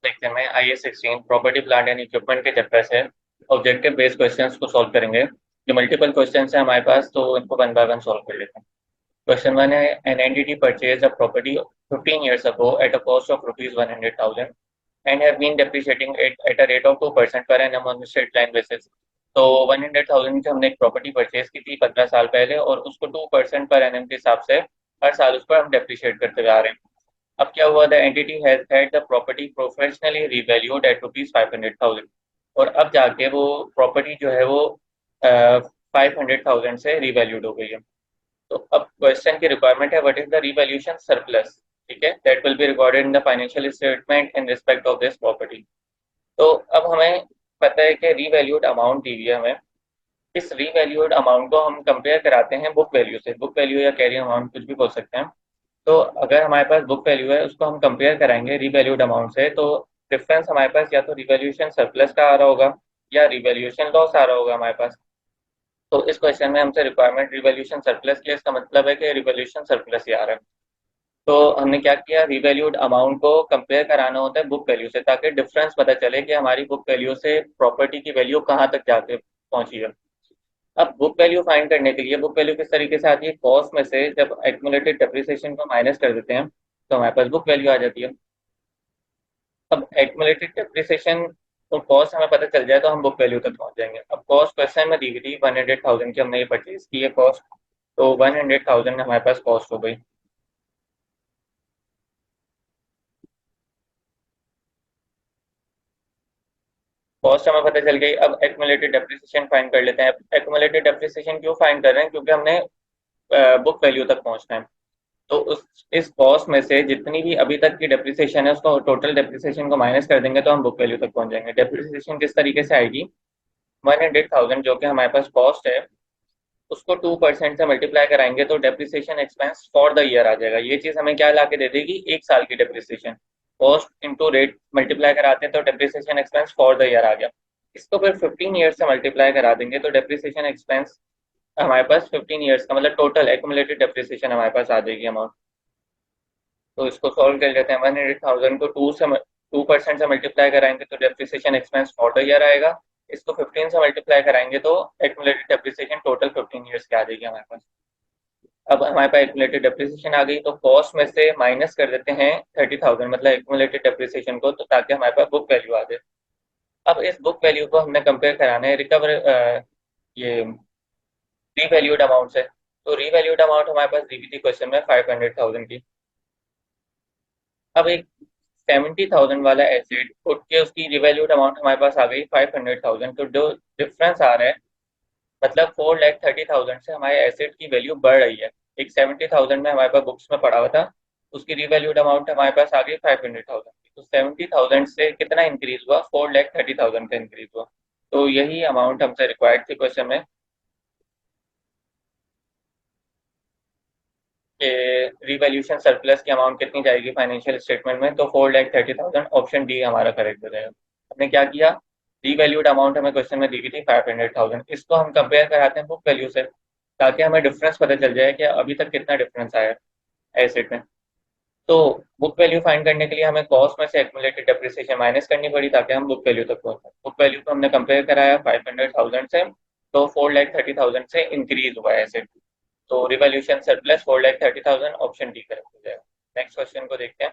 Section में IS16 property plant and equipment के chapter से ऑब्जेक्टिव बेस्ड क्वेश्चंस को सॉल्व करेंगे। जो मल्टीपल क्वेश्चंस है हमारे पास, तो इनको वन बाय वन सॉल्व कर लेते हैं। क्वेश्चन वन है, an entity purchase a property 15 years ago at a cost of rupees 100,000 and have been depreciating it at a rate of 2% per annum on straight line basis। तो 100,000 की हमने एक property purchase की थी 15 साल पहले, और उसको 2% पर एनम के हिसाब से हर साल उस पर हम डेप्रिशिएट करते हुए आ रहे हैं। अब क्या हुआ, the entity has had the property professionally revalued at rupees 500,000, और अब जाके वो प्रॉपर्टी जो है वो 500,000 से रिवैल्यूड हो गई है। तो अब क्वेश्चन की रिक्वायरमेंट है, what is the revaluation surplus. ठीक है, that will be recorded in the financial statement in respect of this property. तो अब हमें पता है कि रिवैल्यूड अमाउंट दी हुई है हमें। इस रिवैल्यूड अमाउंट को हम कंपेयर कराते हैं बुक वैल्यू से। बुक वैल्यू या कैरी अमाउंट कुछ भी बोल सकते हैं। तो अगर हमारे पास बुक वैल्यू है, उसको हम कंपेयर कराएंगे रिवैल्यूड अमाउंट से, तो डिफरेंस हमारे पास या तो रिवैल्यूएशन सरप्लस का आ रहा होगा या रिवैल्यूएशन लॉस आ रहा होगा हमारे पास। तो इस क्वेश्चन में हमसे रिक्वायरमेंट रिवैल्यूएशन सरप्लस की है। इसका मतलब है कि रिवैल्यूएशन सरप्लस ही आ रहा है। तो हमने क्या किया, रिवैल्यूड अमाउंट को कंपेयर कराना होता है बुक वैल्यू से, ताकि डिफरेंस पता चले कि हमारी बुक वैल्यू से प्रॉपर्टी की वैल्यू कहाँ तक जाके पहुंची है। अब बुक वैल्यू फाइंड करने के लिए बुक वैल्यू किस तरीके से आती है, कॉस्ट में से जब एक्यूमुलेटेड डेप्रिसिएशन को माइनस कर देते हैं तो हमारे पास बुक वैल्यू आ जाती है। अब एक्यूमुलेटेड डेप्रिसिएशन और कॉस्ट हमें पता चल जाए तो हम बुक वैल्यू तक पहुंच जाएंगे। अब कॉस्ट क्वेश्चन में दी हुई थी 100,000 की, हमने ये परचेज की है कॉस्ट, तो 100,000 हमारे पास कॉस्ट हो गई। कॉस्ट हमें पता चल गई। अब एक्यूमुलेटेड डेप्रिसिएशन फाइंड कर लेते हैं। एक्यूमुलेटेड डेप्रिसिएशन क्यों फाइंड कर रहे हैं, क्योंकि हमने बुक वैल्यू तक पहुंचना है। तो उस इस कॉस्ट में से जितनी भी अभी तक की डेप्रिसिएशन है, उसको टोटल डेप्रिसिएशन को माइनस कर देंगे तो हम बुक वैल्यू तक पहुंच जाएंगे। डेप्रिसिएशन किस तरीके से आएगी, 100,000 जो कि हमारे पास कॉस्ट है, उसको 2% से मल्टीप्लाई कराएंगे तो depreciation expense for the year आ जाएगा। ये चीज हमें क्या ला के दे देगी, एक साल की depreciation. Cost into rate multiply कराते हैं तो depreciation expense for the year आ गया। इसको फिर 15 ईयर से मल्टीप्लाई करा देंगे तो डेप्रिसिएशन एक्सपेंस हमारे पास 15 ईयर्स का मतलब टोटल एक्यूमुलेटेड डेप्रिसिएशन हमारे पास आ जाएगी अमाउंट। तो इसको सॉल्व कर लेते हैं। 100,000 को 2% से मल्टीप्लाई कराएंगे तो depreciation expense for the year आएगा। इसको 15 से मल्टीप्लाई कराएंगे तो एक्यूमुलेटेड डेप्रिसिएशन टोटल 15 ईयर्स की आ जाएगी हमारे पास। अब हमारे पास एक्यूमुलेटेड डेप्रिसिएशन आ गई, तो कॉस्ट में से माइनस कर देते हैं 30,000 मतलब एक्यूमुलेटेड डेप्रिसिएशन को, तो ताकि हमारे पास बुक वैल्यू आ जाए। अब इस बुक वैल्यू को हमने कंपेयर कराना है रिकवर ये रीवैल्यूड अमाउंट से। तो रीवैल्यूड अमाउंट हमारे पास दी हुई थी क्वेश्चन में 500,000 की। अब एक 70,000 वाला एसेट उठ के उसकी रिवैल्यूड अमाउंट हमारे पास आ गई 500,000। तो जो डिफरेंस आ रहा है, मतलब 4,30,000 से हमारे एसेट की वैल्यू बढ़ रही है। एक 70,000 में हमारे पास बुक्स में पड़ा हुआ था, उसकी रिवैल्यूड अमाउंट हमारे पास आ गई 500,000 की। तो 70,000 से कितना इंक्रीज हुआ, 4,30,000 का इंक्रीज हुआ। तो यही अमाउंट हमसे रिक्वायर्ड थी क्वेश्चन में कि रिवैल्यूएशन सरप्लस की अमाउंट कितनी जाएगी फाइनेंशियल स्टेटमेंट में। तो 4,30,000 ऑप्शन डी हमारा करेक्ट हो जाएगा। हमने क्या किया, रिवैल्यूड अमाउंट हमें क्वेश्चन में दी गई थी 500,000, इसको हम कंपेयर कराते हैं बुक वैल्यू से, ताकि हमें डिफरेंस पता चल जाए कि अभी तक कितना डिफरेंस आया है एसेट में। तो बुक वैल्यू फाइंड करने के लिए हमें कॉस्ट में से एक्यूमुलेटेड डेप्रिसिएशन माइनस करनी पड़ी ताकि हम बुक वैल्यू तक पहुंचे। बुक वैल्यू को हमने कंपेयर कराया 500,000 से, तो 4,30,000 से इंक्रीज हुआ है एसेट। तो revolution surplus 4,30,000 option D correct हो जाएगा। नेक्स्ट क्वेश्चन को देखते हैं।